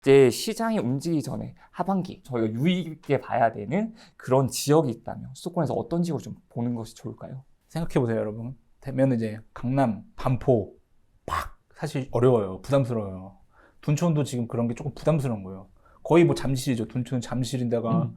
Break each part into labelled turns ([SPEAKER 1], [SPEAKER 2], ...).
[SPEAKER 1] 이제 시장이 움직이기 전에 하반기 저희가 유의 있게 봐야 되는 그런 지역이 있다면 수도권에서 어떤 지역을 좀 보는 것이 좋을까요?
[SPEAKER 2] 생각해보세요, 여러분. 되면 이제 강남, 반포, 팍! 사실 어려워요. 부담스러워요. 둔촌도 지금 그런 게 조금 부담스러운 거예요. 거의 뭐 잠실이죠. 둔촌은 잠실인데가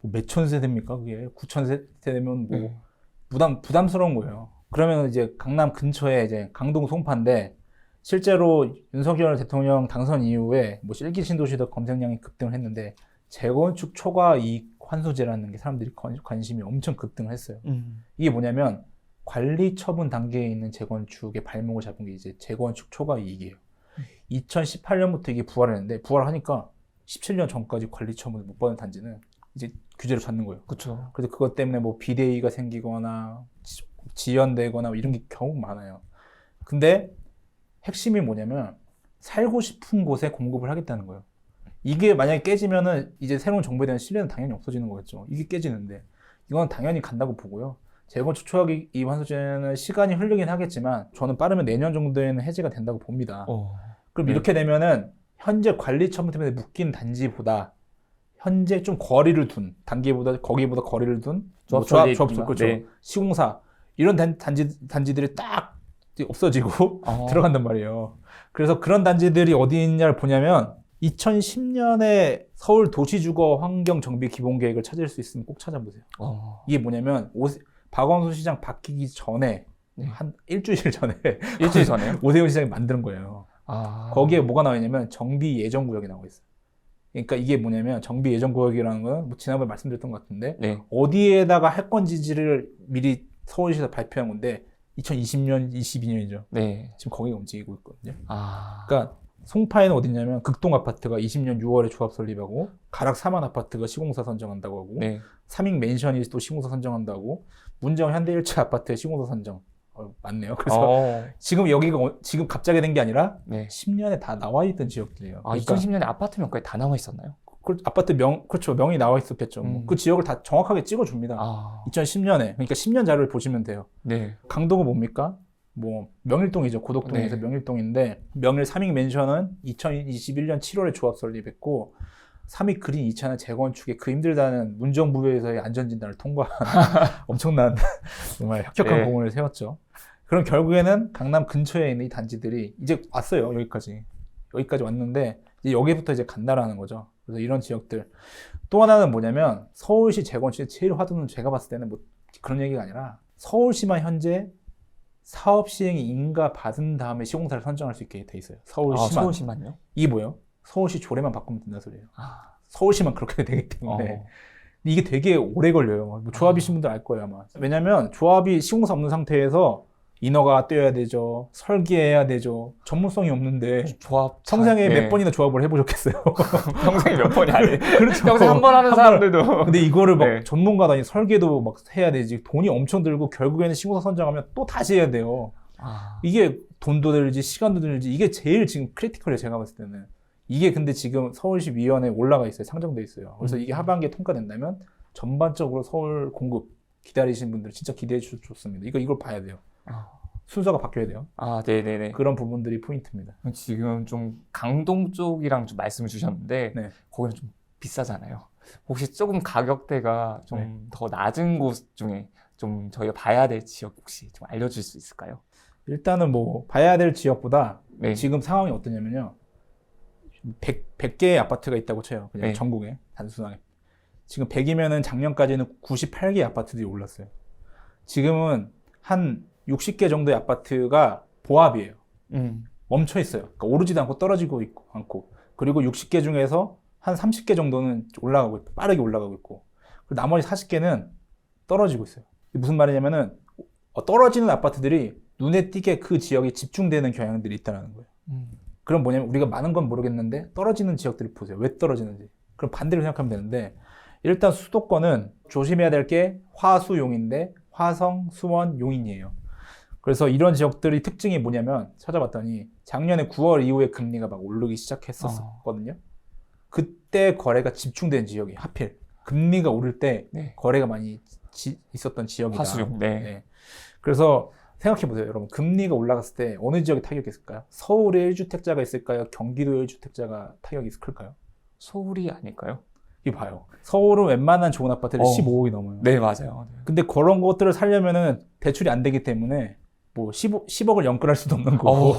[SPEAKER 2] 뭐 몇천 세대입니까? 그게 9천 세대면 뭐 부담스러운 거예요. 그러면 이제 강남 근처에 이제 강동 송파인데 실제로 윤석열 대통령 당선 이후에 뭐 실기 신도시도 검색량이 급등을 했는데 재건축 초과 이익 환수제라는 게 사람들이 관심이 엄청 급등을 했어요. 이게 뭐냐면 관리 처분 단계에 있는 재건축의 발목을 잡은 게 이제 재건축 초과 이익이에요. 2018년부터 이게 부활했는데 부활하니까 17년 전까지 관리 처분을 못 받은 단지는 이제 규제를 받는 거예요.
[SPEAKER 1] 그렇죠.
[SPEAKER 2] 그래서 그것 때문에 뭐 비대위가 생기거나 지연되거나 이런 게 경우 많아요. 근데 핵심이 뭐냐면 살고 싶은 곳에 공급을 하겠다는 거예요. 이게 만약에 깨지면은 이제 새로운 정부에 대한 신뢰는 당연히 없어지는 거겠죠. 이게 깨지는데 이건 당연히 간다고 보고요. 재건축 초과 이익 환수제는 시간이 흐르긴 하겠지만 저는 빠르면 내년 정도에는 해제가 된다고 봅니다. 그럼
[SPEAKER 1] 네.
[SPEAKER 2] 이렇게 되면은 현재 관리 처분 때문에 묶인 단지보다 현재 좀 거리를 둔 단계보다 거기보다 거리를 둔 조합소 그렇죠.
[SPEAKER 1] 네.
[SPEAKER 2] 시공사 이런 단지들이 딱 없어지고 들어간단 말이에요. 그래서 그런 단지들이 어디 있냐를 보냐면 2010년에 서울 도시주거 환경정비 기본계획을 찾을 수 있으면 꼭 찾아보세요. 이게 뭐냐면 박원순 시장 바뀌기 전에 한 일주일 전에 오세훈 시장이 만든 거예요. 거기에 뭐가 나와 있냐면 정비 예정 구역이 나와 있어요. 그러니까 이게 뭐냐면 정비 예정 구역이라는 건 뭐 지난번에 말씀드렸던 것 같은데 어디에다가 할 건지를 미리 서울시에서 발표한 건데 2020년, 22년이죠. 지금 거기가 움직이고 있거든요. 그러니까 송파에는 어딨냐면 극동 아파트가 20년 6월에 조합 설립하고 가락 4만 아파트가 시공사 선정한다고 하고 삼익 맨션이 또 시공사 선정한다고 문정 현대일체 아파트의 시공사 선정 맞네요. 그래서 지금 여기가 지금 갑자기 된 게 아니라 10년에 다 나와 있던 지역들이에요.
[SPEAKER 1] 그러니까 2010년에 아파트 명가에 다 나와 있었나요?
[SPEAKER 2] 아파트 그렇죠. 명이 나와 있었겠죠. 그 지역을 다 정확하게 찍어줍니다. 2010년에. 그러니까 10년 자료를 보시면 돼요. 강동은 뭡니까? 뭐 명일동이죠. 고덕동에서 명일동인데 명일 삼익 맨션은 2021년 7월에 조합 설립했고 삼익 그린 2차는 재건축에 그 힘들다는 문정부에서의 안전진단을 통과한 엄청난 정말 혁혁한 공을 세웠죠. 그럼 결국에는 강남 근처에 있는 이 단지들이 이제 왔어요. 여기까지 왔는데 이제 여기부터 이제 간다라는 거죠. 그래서 이런 지역들 또 하나는 뭐냐면 서울시 재건축의 제일 화두는 제가 봤을 때는 뭐 그런 얘기가 아니라 서울시만 현재 사업 시행이 인가 받은 다음에 시공사를 선정할 수 있게 돼 있어요.
[SPEAKER 1] 서울시만요?
[SPEAKER 2] 이게 뭐예요? 서울시 조례만 바꾸면 된다는 소리예요. 서울시만 그렇게 되기 때문에 이게 되게 오래 걸려요. 뭐 조합이신 분들 알 거예요 아마. 왜냐면 조합이 시공사 없는 상태에서 인허가 떼어야 되죠. 설계해야 되죠. 전문성이 없는데 평생에 몇 번이나 조합을 해보셨겠어요?
[SPEAKER 1] 평생에 몇 번이 아니에요.
[SPEAKER 2] 그렇죠.
[SPEAKER 1] 평생 한 번 하는 사람들도.
[SPEAKER 2] 근데 이거를 막 전문가다니 설계도 막 해야 되지. 돈이 엄청 들고 결국에는 시공사 선정하면 또 다시 해야 돼요. 이게 돈도 들지 시간도 들지 이게 제일 지금 크리티컬이에요. 제가 봤을 때는. 이게 근데 지금 서울시 위원회에 올라가 있어요. 상정돼 있어요. 그래서 이게 하반기에 통과된다면 전반적으로 서울 공급 기다리시는 분들 진짜 기대해 주셔도 좋습니다. 이걸 봐야 돼요. 순서가 바뀌어야 돼요.
[SPEAKER 1] 네네네.
[SPEAKER 2] 그런 부분들이 포인트입니다.
[SPEAKER 1] 지금 좀 강동 쪽이랑 좀 말씀을 주셨는데 거기는 좀 비싸잖아요. 혹시 조금 가격대가 좀 더 낮은 곳 중에 좀 저희가 봐야 될 지역 혹시 좀 알려줄 수 있을까요?
[SPEAKER 2] 일단은 뭐 봐야 될 지역보다 지금 상황이 어떠냐면요. 100개의 아파트가 있다고 쳐요. 그냥 전국에 단순하게. 지금 100이면은 작년까지는 98개의 아파트들이 올랐어요. 지금은 한 60개 정도의 아파트가 보합이에요. 멈춰 있어요. 그러니까 오르지도 않고 떨어지고 않고. 그리고 60개 중에서 한 30개 정도는 올라가고 있고, 빠르게 올라가고 있고. 그리고 나머지 40개는 떨어지고 있어요. 무슨 말이냐면은 떨어지는 아파트들이 눈에 띄게 그 지역에 집중되는 경향들이 있다는 거예요. 그럼 뭐냐면 우리가 많은 건 모르겠는데 떨어지는 지역들을 보세요. 왜 떨어지는지. 그럼 반대로 생각하면 되는데 일단 수도권은 조심해야 될 게 화수용인데 화성, 수원, 용인이에요. 그래서 이런 지역들의 특징이 뭐냐면 찾아봤더니 작년에 9월 이후에 금리가 막 오르기 시작했었거든요. 그때 거래가 집중된 지역이 하필 금리가 오를 때 거래가 많이 있었던 지역이다.
[SPEAKER 1] 화수용.
[SPEAKER 2] 그래서 생각해보세요, 여러분. 금리가 올라갔을 때 어느 지역에 타격이 있을까요? 서울에 1주택자가 있을까요? 경기도에 1주택자가 타격이 클까요?
[SPEAKER 1] 서울이 아닐까요?
[SPEAKER 2] 이 봐요. 서울은 웬만한 좋은 아파트를 15억이 넘어요.
[SPEAKER 1] 네, 맞아요.
[SPEAKER 2] 근데 그런 것들을 살려면은 대출이 안 되기 때문에 뭐 10억을 연끌할 수도 없는 거고,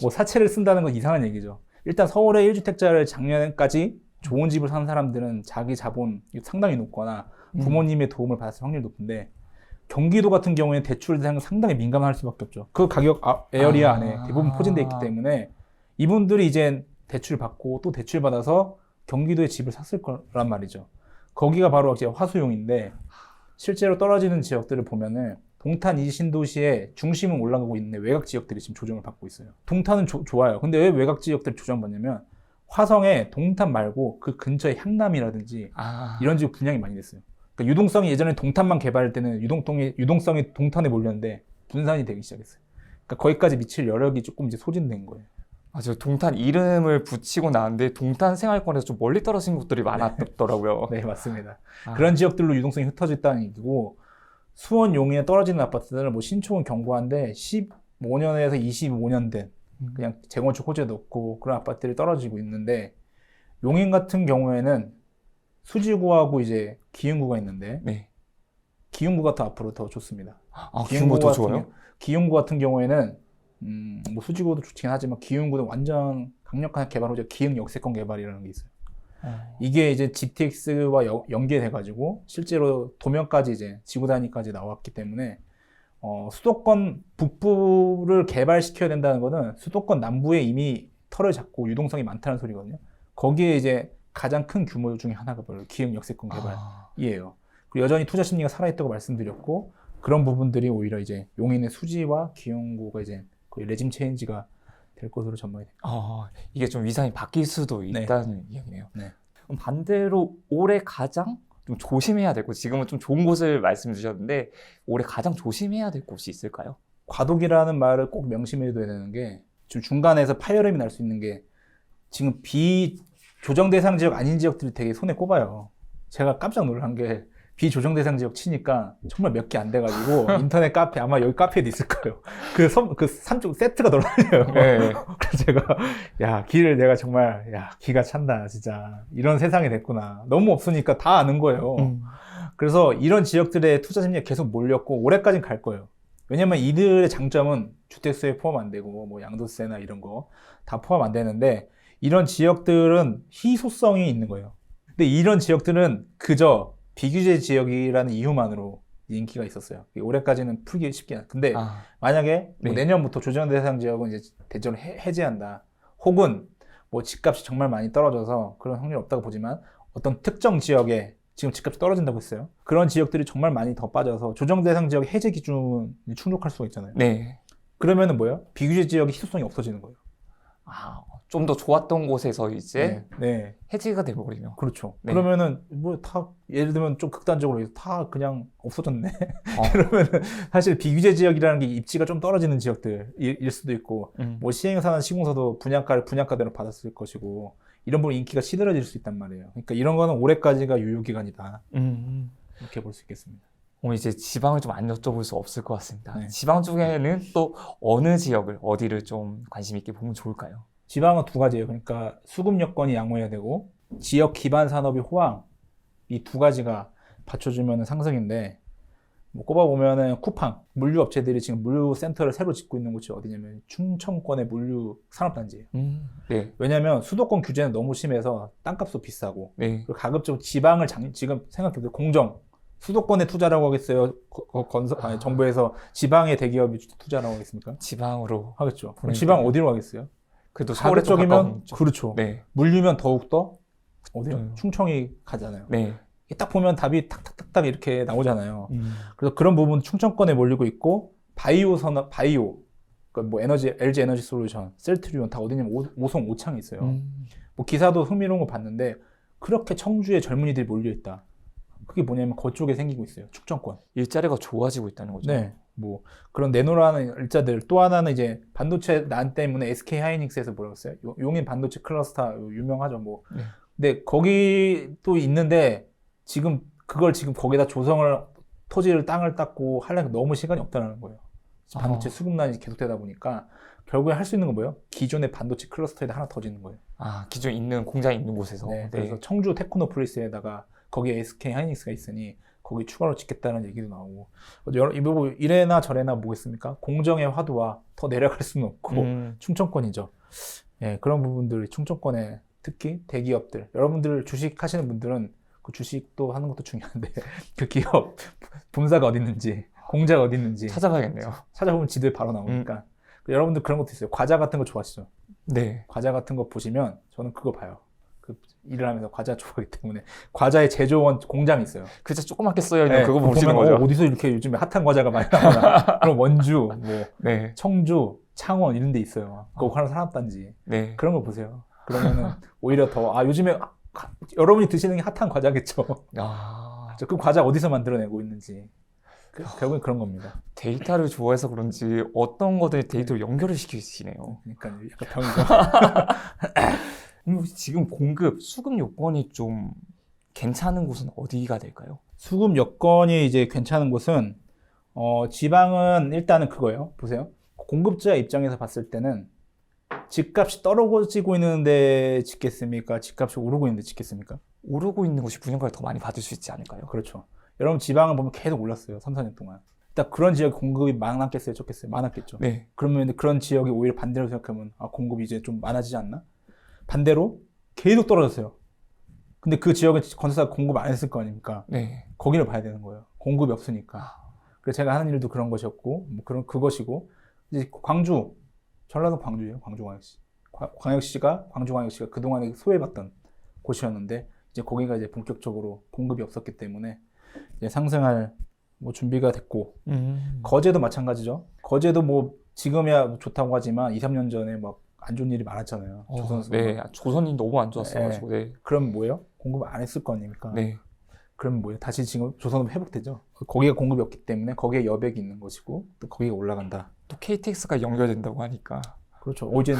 [SPEAKER 2] 뭐 사채를 쓴다는 건 이상한 얘기죠. 일단 서울의 1주택자를 작년까지 좋은 집을 사는 사람들은 자기 자본 상당히 높거나 부모님의 도움을 받았을 확률이 높은데, 경기도 같은 경우에는 대출 대상 상당히 민감할 수밖에 없죠. 그 가격 에어리아 안에 대부분 포진되어 있기 때문에 이분들이 이제 대출 받고 또 대출 받아서 경기도에 집을 샀을 거란 말이죠. 거기가 바로 이제 화수용인데, 실제로 떨어지는 지역들을 보면은 동탄 이 신도시의 중심은 올라가고 있는데 외곽 지역들이 지금 조정을 받고 있어요. 동탄은 좋아요. 근데 왜 외곽 지역들이 조정받냐면, 화성에 동탄 말고 그 근처에 향남이라든지 이런 지역 분양이 많이 됐어요. 그러니까 유동성이 예전에 동탄만 개발할 때는 유동성이 동탄에 몰렸는데 분산이 되기 시작했어요. 그러니까 거기까지 미칠 여력이 조금 이제 소진된 거예요.
[SPEAKER 1] 맞아요. 동탄 이름을 붙이고 나는데 동탄 생활권에서 좀 멀리 떨어진 곳들이 많았더라고요.
[SPEAKER 2] 네, 맞습니다. 그런 지역들로 유동성이 흩어져 있다는 얘기고, 수원, 용인에 떨어지는 아파트들은 뭐 신촌은 견고한데 15년에서 25년 된 그냥 재건축 호재도 없고 그런 아파트들이 떨어지고 있는데, 용인 같은 경우에는 수지구하고 이제 기흥구가 있는데,
[SPEAKER 1] 네.
[SPEAKER 2] 기흥구가 더 앞으로 더 좋습니다.
[SPEAKER 1] 기흥구가 더 좋아요?
[SPEAKER 2] 기흥구 같은 경우에는 뭐 수지구도 좋긴 하지만 기흥구는 완전 강력한 개발 호재, 기흥 역세권 개발이라는 게 있어요. 이게 이제 GTX와 연계돼가지고 실제로 도면까지 이제 지구 단위까지 나왔기 때문에 수도권 북부를 개발시켜야 된다는 거는 수도권 남부에 이미 털을 잡고 유동성이 많다는 소리거든요. 거기에 이제 가장 큰 규모 중에 하나가 바로 기흥 역세권 개발이에요. 그리고 여전히 투자 심리가 살아있다고 말씀드렸고, 그런 부분들이 오히려 이제 용인의 수지와 기흥구가 이제 거의 레짐 체인지가 될 것으로 전망이 됩니다.
[SPEAKER 1] 이게 좀 위상이 바뀔 수도 있다는 이야기네요.
[SPEAKER 2] 네.
[SPEAKER 1] 그럼 반대로 올해 가장 좀 조심해야 될 곳, 지금은 좀 좋은 곳을 말씀 주셨는데 올해 가장 조심해야 될 곳이 있을까요?
[SPEAKER 2] 과도기라는 말을 꼭 명심해둬야 되는 게, 지금 중간에서 파열음이 날 수 있는 게, 지금 비조정 대상 지역 아닌 지역들이 되게 손에 꼽아요. 제가 깜짝 놀란 게, 비조정 대상 지역 치니까 정말 몇 개 안 돼가지고 인터넷 카페, 아마 여기 카페에도 있을 거예요. 그 3쪽 세트가 돌아다녀요.
[SPEAKER 1] 네.
[SPEAKER 2] 그래서 제가 길을 내가 정말 기가 찬다 진짜, 이런 세상이 됐구나. 너무 없으니까 다 아는 거예요. 그래서 이런 지역들의 투자 심리가 계속 몰렸고 올해까지는 갈 거예요. 왜냐면 이들의 장점은 주택수에 포함 안 되고 뭐 양도세나 이런 거 다 포함 안 되는데, 이런 지역들은 희소성이 있는 거예요. 근데 이런 지역들은 그저 비규제 지역이라는 이유만으로 인기가 있었어요. 올해까지는 풀기 쉽게. 근데 만약에 뭐 내년부터 조정 대상 지역은 이제 대체로 해제한다, 혹은 뭐 집값이 정말 많이 떨어져서 그런 확률이 없다고 보지만 어떤 특정 지역에 지금 집값이 떨어진다고 했어요. 그런 지역들이 정말 많이 더 빠져서 조정 대상 지역 해제 기준이 충족할 수가 있잖아요.
[SPEAKER 1] 네.
[SPEAKER 2] 그러면은 뭐예요? 비규제 지역의 희소성이 없어지는 거예요.
[SPEAKER 1] 좀 더 좋았던 곳에서 이제 해지가 돼버리면.
[SPEAKER 2] 그렇죠. 그러면은 뭐 다 예를 들면 좀 극단적으로 해서 다 그냥 없어졌네. 그러면은 사실 비규제 지역이라는 게 입지가 좀 떨어지는 지역들일 수도 있고, 뭐 시행사나 시공사도 분양가대로 받았을 것이고, 이런 부분 인기가 시들어질 수 있단 말이에요. 그러니까 이런 거는 올해까지가 유효 기간이다. 이렇게 볼 수 있겠습니다.
[SPEAKER 1] 이제 지방을 좀 안 여쭤볼 수 없을 것 같습니다. 지방 중에는 또 어느 지역을, 어디를 좀 관심 있게 보면 좋을까요?
[SPEAKER 2] 지방은 두 가지예요. 그러니까 수급 여건이 양호해야 되고 지역 기반 산업이 호황, 이 두 가지가 받쳐주면 상승인데, 뭐 꼽아보면은 쿠팡, 물류 업체들이 지금 물류 센터를 새로 짓고 있는 곳이 어디냐면 충청권의 물류 산업단지예요.
[SPEAKER 1] 네.
[SPEAKER 2] 왜냐하면 수도권 규제는 너무 심해서 땅값도 비싸고, 그리고 가급적 지방을 지금 생각해보세요. 공정, 수도권에 투자라고 하겠어요? 정부에서 지방의 대기업이 투자라고 하겠습니까?
[SPEAKER 1] 지방으로
[SPEAKER 2] 하겠죠. 그럼 지방 어디로 가겠어요?
[SPEAKER 1] 그래도 서울에
[SPEAKER 2] 쪽이면 그렇죠. 물류면 더욱더
[SPEAKER 1] 어디요?
[SPEAKER 2] 충청이 가잖아요. 딱 보면 답이 탁탁탁탁 이렇게 나오잖아요. 그래서 그런 부분 충청권에 몰리고 있고, 바이오 산업, 그러니까 뭐 LG 에너지 솔루션, 셀트리온 다 어디냐면 오송 오창에 있어요. 뭐 기사도 흥미로운 거 봤는데, 그렇게 청주에 젊은이들이 몰려 있다. 그게 뭐냐면 그쪽에 생기고 있어요. 충청권.
[SPEAKER 1] 일자리가 좋아지고 있다는 거죠.
[SPEAKER 2] 네. 뭐 그런 내노라는 일자들. 또 하나는 이제 반도체 난 때문에 SK 하이닉스에서 뭐라고 했어요? 용인 반도체 클러스터 유명하죠. 뭐. 근데 거기 또 있는데 지금 거기다 조성을, 토지를, 땅을 닦고 하려니까 너무 시간이 없다는 거예요. 반도체 수급난이 계속되다 보니까 결국에 할 수 있는 건 뭐예요? 기존의 반도체 클러스터에다 하나 더 짓는 거예요.
[SPEAKER 1] 아, 기존에 있는 공장이 있는 곳에서.
[SPEAKER 2] 네, 그래서 청주 테크노폴리스에다가 거기에 SK 하이닉스가 있으니 거기 추가로 짓겠다는 얘기도 나오고 이래나 저래나 뭐겠습니까? 공정의 화두와 더 내려갈 수는 없고 충청권이죠. 예, 그런 부분들이 충청권에 특히 대기업들 여러분들 주식 하시는 분들은 그 주식도 하는 것도 중요한데 그 기업 본사가 어디 있는지 공자가 어디 있는지
[SPEAKER 1] 찾아봐야겠네요.
[SPEAKER 2] 찾아보면 지도에 바로 나오니까 여러분들 그런 것도 있어요. 과자 같은 거 좋아하시죠?
[SPEAKER 1] 네.
[SPEAKER 2] 과자 같은 거 보시면 저는 그거 봐요. 그 일을 하면서 과자 좋아하기 때문에 과자의 제조원 공장이 있어요.
[SPEAKER 1] 진짜 조그맣게 써여 있는
[SPEAKER 2] 네,
[SPEAKER 1] 그거 보시는 거죠.
[SPEAKER 2] 어디서 이렇게 요즘에 핫한 과자가 많이 나오나? 그럼 원주, 뭐
[SPEAKER 1] 네.
[SPEAKER 2] 청주, 창원 이런 데 있어요. 그거 하는 산업단지.
[SPEAKER 1] 네.
[SPEAKER 2] 그런 거 보세요. 그러면은 오히려 더 요즘에 여러분이 드시는 게 핫한 과자겠죠. 그 과자 어디서 만들어내고 있는지. 결국엔 그런 겁니다.
[SPEAKER 1] 데이터를 좋아해서 그런지 어떤 것들이 데이터를 연결을 시키시네요.
[SPEAKER 2] 그러니까 약간 병이죠.
[SPEAKER 1] 지금 수급 요건이 좀 괜찮은 곳은 어디가 될까요?
[SPEAKER 2] 수급 여건이 이제 괜찮은 곳은 지방은 일단은 그거예요. 보세요. 공급자 입장에서 봤을 때는 집값이 떨어지고 있는데 짓겠습니까? 집값이 오르고 있는데 짓겠습니까?
[SPEAKER 1] 오르고 있는 곳이 분양가를 더 많이 받을 수 있지 않을까요?
[SPEAKER 2] 그렇죠. 여러분 지방을 보면 계속 올랐어요. 3, 4년 동안. 일단 그런 지역에 공급이 많았겠어요? 적겠어요? 많았겠죠.
[SPEAKER 1] 네.
[SPEAKER 2] 그러면 그런 지역이 오히려 반대로 생각하면 공급이 이제 좀 많아지지 않나? 반대로 계속 떨어졌어요. 근데 그 지역은 건설사가 공급 안 했을 거 아닙니까?
[SPEAKER 1] 네.
[SPEAKER 2] 거기를 봐야 되는 거예요. 공급이 없으니까. 그래서 제가 하는 일도 그런 것이었고, 그것이고, 이제 전라도 광주예요. 광주광역시. 광주광역시가 그동안에 소외받던 곳이었는데, 이제 거기가 이제 본격적으로 공급이 없었기 때문에, 이제 상승할 준비가 됐고, 거제도 마찬가지죠. 거제도 지금이야 좋다고 하지만 2, 3년 전에 안 좋은 일이 많았잖아요.
[SPEAKER 1] 네, 조선이 너무 안 좋았어가지고. 네.
[SPEAKER 2] 그럼 뭐예요? 공급 안 했을 거 아닙니까?
[SPEAKER 1] 네.
[SPEAKER 2] 그럼 뭐예요? 다시 지금 조선은 회복되죠. 거기가 공급이 없기 때문에 거기에 여백이 있는 것이고 또 거기가 올라간다.
[SPEAKER 1] 또 KTX가 연결된다고 하니까.
[SPEAKER 2] 그렇죠. 이제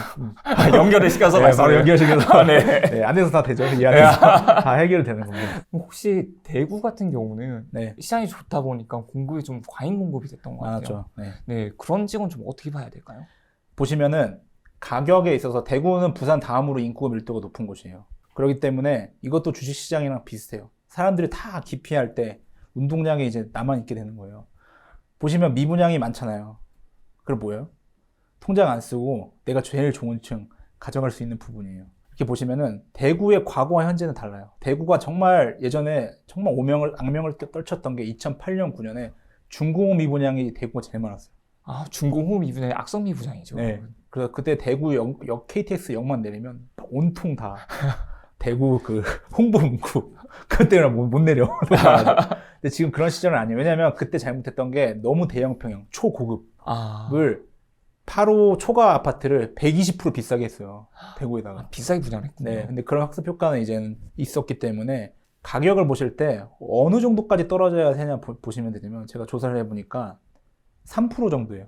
[SPEAKER 1] 연결을 시켜서
[SPEAKER 2] 바로 연결시켜서
[SPEAKER 1] 네.
[SPEAKER 2] 안에서 다 되죠. 이 안에서 다 해결되는 겁니다.
[SPEAKER 1] 혹시 대구 같은 경우는
[SPEAKER 2] 네.
[SPEAKER 1] 시장이 좋다 보니까 공급이 좀 과잉 공급이 됐던 것 같아요.
[SPEAKER 2] 맞죠.
[SPEAKER 1] 네, 그런 지역은 좀 어떻게 봐야 될까요?
[SPEAKER 2] 보시면은 가격에 있어서 대구는 부산 다음으로 인구가 밀도가 높은 곳이에요. 그렇기 때문에 이것도 주식시장이랑 비슷해요. 사람들이 다 기피할 때 운동량이 이제 남아있게 되는 거예요. 보시면 미분양이 많잖아요. 그럼 뭐예요? 통장 안 쓰고 내가 제일 좋은 층 가져갈 수 있는 부분이에요. 이렇게 보시면은 대구의 과거와 현재는 달라요. 대구가 정말 예전에 정말 악명을 떨쳤던 게 2008년, 9년에 중공업 미분양이 대구가 제일 많았어요.
[SPEAKER 1] 중공업 미분양이 악성 미분양이죠.
[SPEAKER 2] 네. 그래서 그때 대구 KTX 역만 내리면 온통 다 대구 그 홍보 문구 그때는 못 내려. 근데 지금 그런 시절은 아니에요. 왜냐면 그때 잘못했던 게 너무 대형 평형 초고급을 8호 초가 아파트를 120% 비싸게 했어요. 대구에다가.
[SPEAKER 1] 비싸게 분양했군요.
[SPEAKER 2] 네. 근데 그런 학습 효과는 이제는 있었기 때문에 가격을 보실 때 어느 정도까지 떨어져야 되냐 보시면 되냐면 제가 조사를 해보니까 3% 정도예요.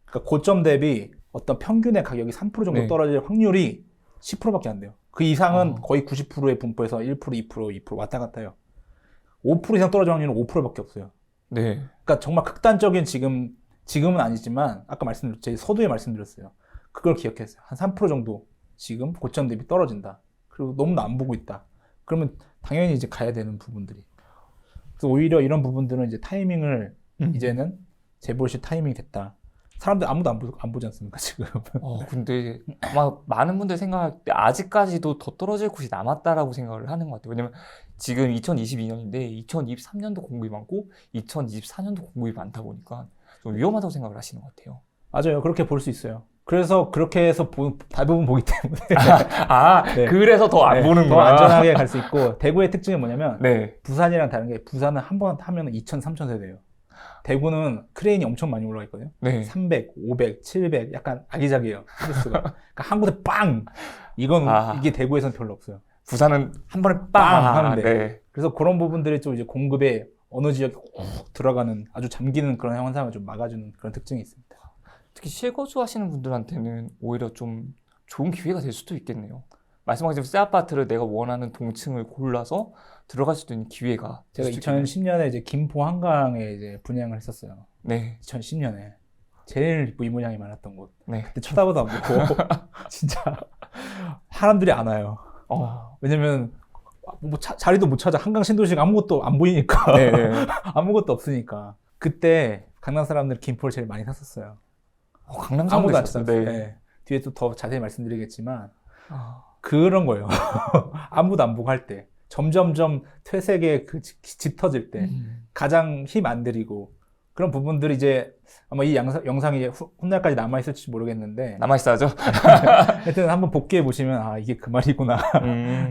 [SPEAKER 2] 그러니까 고점 대비 어떤 평균의 가격이 3% 정도 떨어질 확률이 10%밖에 안 돼요. 그 이상은 거의 90%의 분포에서 1%, 2%, 2% 왔다 갔다 해요. 5% 이상 떨어질 확률은 5%밖에 없어요.
[SPEAKER 1] 네.
[SPEAKER 2] 그러니까 정말 극단적인 지금은 아니지만 아까 제 서두에 말씀드렸어요. 그걸 기억했어요. 한 3% 정도 지금 고점 대비 떨어진다. 그리고 너무 안 보고 있다. 그러면 당연히 이제 가야 되는 부분들이. 그래서 오히려 이런 부분들은 이제 타이밍을 이제는 재벌시 타이밍이 됐다. 사람들 아무도 안 보지 않습니까, 지금?
[SPEAKER 1] 근데 아마 많은 분들이 생각할 때 아직까지도 더 떨어질 곳이 남았다라고 생각을 하는 것 같아요. 왜냐면 지금 2022년인데 2023년도 공급이 많고 2024년도 공급이 많다 보니까 좀 위험하다고 생각을 하시는 것 같아요.
[SPEAKER 2] 맞아요. 그렇게 볼 수 있어요. 그래서 그렇게 해서 대부분 보기 때문에.
[SPEAKER 1] 네. 그래서 더 안 보는구나.
[SPEAKER 2] 더 안전하게 갈 수 있고, 대구의 특징이 뭐냐면,
[SPEAKER 1] 네.
[SPEAKER 2] 부산이랑 다른 게, 부산은 한 번 타면 2,000, 3,000세대예요. 대구는 크레인이 엄청 많이 올라가 있거든요.
[SPEAKER 1] 네.
[SPEAKER 2] 300, 500, 700, 약간 아기자기해요. 횟수가. 그러니까 한 곳에 빵! 이게 대구에서는 별로 없어요.
[SPEAKER 1] 부산은 한 번에
[SPEAKER 2] 빵! 하는데.
[SPEAKER 1] 네.
[SPEAKER 2] 그래서 그런 부분들이 좀 이제 공급에 어느 지역에 훅 들어가는 아주 잠기는 그런 현상을 좀 막아주는 그런 특징이 있습니다.
[SPEAKER 1] 특히 실거주 하시는 분들한테는 오히려 좀 좋은 기회가 될 수도 있겠네요. 말씀하신 새 아파트를 내가 원하는 동층을 골라서 들어갈 수도 있는 기회가.
[SPEAKER 2] 제가 2010년에 이제 김포 한강에 이제 분양을 했었어요.
[SPEAKER 1] 네.
[SPEAKER 2] 2010년에. 제일 무이모양이 많았던 곳.
[SPEAKER 1] 네.
[SPEAKER 2] 그때 쳐다보도 안 보고 진짜 사람들이 안 와요. 왜냐면 뭐 자리도 못 찾아. 한강 신도시가 아무것도 안 보이니까. 아무것도 없으니까. 그때 강남 사람들 김포를 제일 많이 샀었어요.
[SPEAKER 1] 강남 사람들
[SPEAKER 2] 아무도 안 샀어요. 네. 뒤에 또 더 자세히 말씀드리겠지만 그런 거예요. 아무도 안 보고 할 때. 점점점 퇴색에 짙어질 때 가장 힘 안 들이고 그런 부분들이 이제 아마 이 영상이 훗날까지 남아있을지 모르겠는데
[SPEAKER 1] 남아있어야죠.
[SPEAKER 2] 하여튼 한번 복귀해 보시면 아 이게 그 말이구나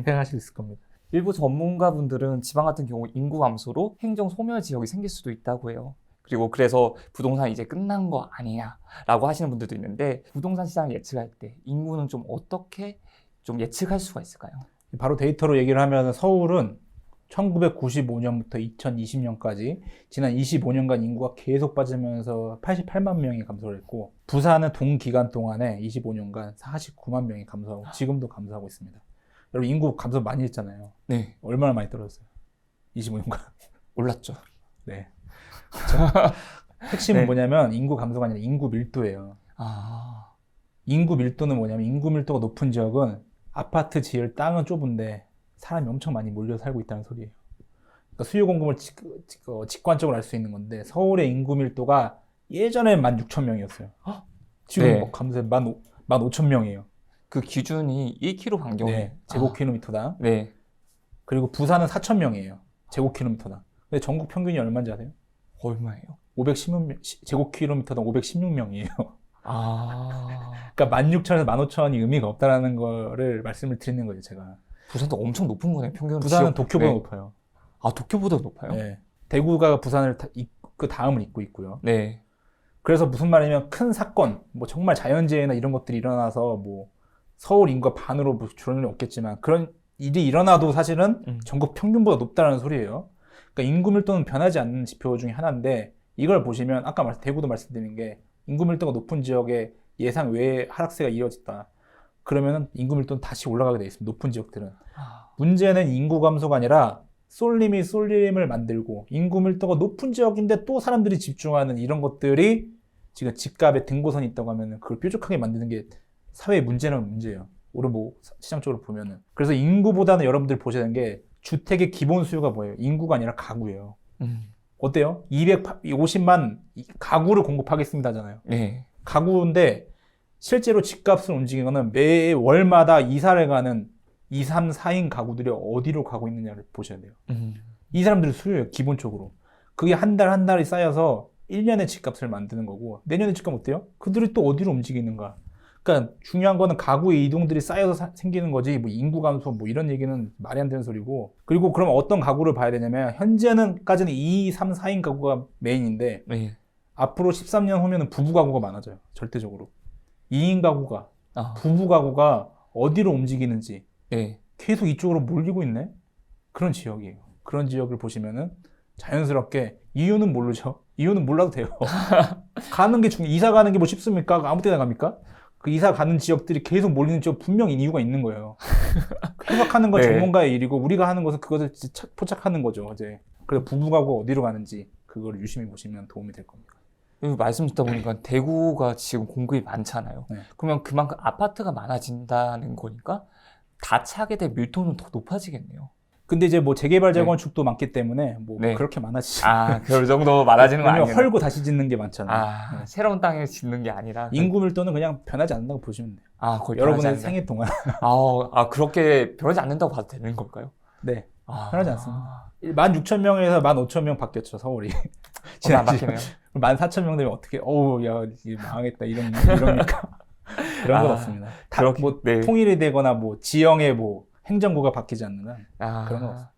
[SPEAKER 2] 생각하실 수 있을 겁니다.
[SPEAKER 1] 일부 전문가분들은 지방 같은 경우 인구 감소로 행정 소멸 지역이 생길 수도 있다고 해요. 그리고 그래서 부동산이 이제 끝난 거 아니냐라고 하시는 분들도 있는데 부동산 시장을 예측할 때 인구는 좀 어떻게 좀 예측할 수가 있을까요?
[SPEAKER 2] 바로 데이터로 얘기를 하면 서울은 1995년부터 2020년까지 지난 25년간 인구가 계속 빠지면서 88만 명이 감소를 했고 부산은 동기간 동안에 25년간 49만 명이 감소하고 지금도 감소하고 있습니다. 여러분 인구 감소 많이 했잖아요.
[SPEAKER 1] 네.
[SPEAKER 2] 얼마나 많이 떨어졌어요? 25년간.
[SPEAKER 1] 올랐죠.
[SPEAKER 2] 네. 핵심은 뭐냐면 인구 감소가 아니라 인구 밀도예요. 인구 밀도는 뭐냐면 인구 밀도가 높은 지역은 아파트 지을 땅은 좁은데 사람이 엄청 많이 몰려 살고 있다는 소리예요. 그러니까 수요 공급을 직관적으로 알 수 있는 건데 서울의 인구 밀도가 예전에 16,000명이었어요. 지금 뭐 감소해 15,000명이에요.
[SPEAKER 1] 그 기준이 1km 반경에
[SPEAKER 2] 네, 제곱킬로미터당.
[SPEAKER 1] 네.
[SPEAKER 2] 그리고 부산은 4,000명이에요. 제곱킬로미터당. 근데 전국 평균이 얼마인지 아세요?
[SPEAKER 1] 얼마예요?
[SPEAKER 2] 516명, 제곱킬로미터당 516명이에요. 그러니까 16,000에서 15,000이 의미가 없다라는 거를 말씀을 드리는 거예요, 제가.
[SPEAKER 1] 부산도 엄청 높은 거네요, 평균.
[SPEAKER 2] 부산은 도쿄보다 높아요.
[SPEAKER 1] 도쿄보다 높아요?
[SPEAKER 2] 네. 대구가 부산을 그 다음을 잇고 있고요.
[SPEAKER 1] 네.
[SPEAKER 2] 그래서 무슨 말이냐면 큰 사건, 뭐 정말 자연재해나 이런 것들이 일어나서 뭐 서울 인구가 반으로 뭐 줄어들 리는 없겠지만 그런 일이 일어나도 사실은 전국 평균보다 높다는 소리예요. 그러니까 인구 밀도는 변하지 않는 지표 중에 하나인데 이걸 보시면 아까 대구도 말씀드린 게 인구 밀도가 높은 지역에 예상 외의 하락세가 이어졌다. 그러면은 인구 밀도는 다시 올라가게 돼 있습니다. 높은 지역들은. 문제는 인구 감소가 아니라 쏠림이 쏠림을 만들고 인구 밀도가 높은 지역인데 또 사람들이 집중하는 이런 것들이 지금 집값에 등고선이 있다고 하면은 그걸 뾰족하게 만드는 게 사회의 문제는 문제예요. 오늘 뭐 시장적으로 보면은. 그래서 인구보다는 여러분들 보셔야 되는 게 주택의 기본 수요가 뭐예요? 인구가 아니라 가구예요. 어때요? 250만 가구를 공급하겠습니다잖아요.
[SPEAKER 1] 네.
[SPEAKER 2] 가구인데 실제로 집값을 움직이는 거는 매 월마다 이사를 가는 2, 3, 4인 가구들이 어디로 가고 있느냐를 보셔야 돼요. 이 사람들의 수요예요, 기본적으로. 그게 한 달 한 달이 쌓여서 1년의 집값을 만드는 거고 내년의 집값 어때요? 그들이 또 어디로 움직이는가? 그러니까 중요한 거는 가구의 이동들이 쌓여서 생기는 거지 뭐 인구 감소 뭐 이런 얘기는 말이 안 되는 소리고 그리고 그럼 어떤 가구를 봐야 되냐면 현재는까지는 2, 3, 4인 가구가 메인인데
[SPEAKER 1] 네.
[SPEAKER 2] 앞으로 13년 후면은 부부 가구가 많아져요. 절대적으로. 2인 가구가 부부 가구가 어디로 움직이는지
[SPEAKER 1] 네.
[SPEAKER 2] 계속 이쪽으로 몰리고 있네? 그런 지역이에요. 그런 지역을 보시면은 자연스럽게 이유는 모르죠. 이유는 몰라도 돼요. 가는 게 이사 가는 게 뭐 쉽습니까? 아무 때나 갑니까? 그 이사 가는 지역들이 계속 몰리는 지역 분명히 이유가 있는 거예요. 생각하는 건 전문가의 일이고 우리가 하는 것은 그것을 포착하는 거죠. 이제 그래서 부부 가구가 어디로 가는지 그걸 유심히 보시면 도움이 될 겁니다.
[SPEAKER 1] 말씀 듣다 보니까 대구가 지금 공급이 많잖아요.
[SPEAKER 2] 네.
[SPEAKER 1] 그러면 그만큼 아파트가 많아진다는 거니까 다 차게 될 밀도는 더 높아지겠네요.
[SPEAKER 2] 근데 이제 뭐 재개발 재건축도 많기 때문에 뭐 그렇게 많아지지.
[SPEAKER 1] 그 정도 많아지는 거 아니에요?
[SPEAKER 2] 헐고 다시 짓는 게 많잖아요.
[SPEAKER 1] 새로운 땅에 짓는 게 아니라
[SPEAKER 2] 인구 밀도는 그냥 변하지 않는다고 보시면 돼요.
[SPEAKER 1] 거의
[SPEAKER 2] 여러분의 생애 동안.
[SPEAKER 1] 그렇게 변하지 않는다고 봐도 되는 걸까요?
[SPEAKER 2] 네. 변하지 않습니다. 16,000명에서 15,000명 바뀌었죠, 서울이.
[SPEAKER 1] 안 바뀌네요.
[SPEAKER 2] 14,000명 되면 어떻게, 야, 이게 망하겠다, 이럽니까? 그런 건 없습니다. 다 통일이 되거나 뭐 지형의 뭐 행정구가 바뀌지 않는 한 그런 건 없습니다.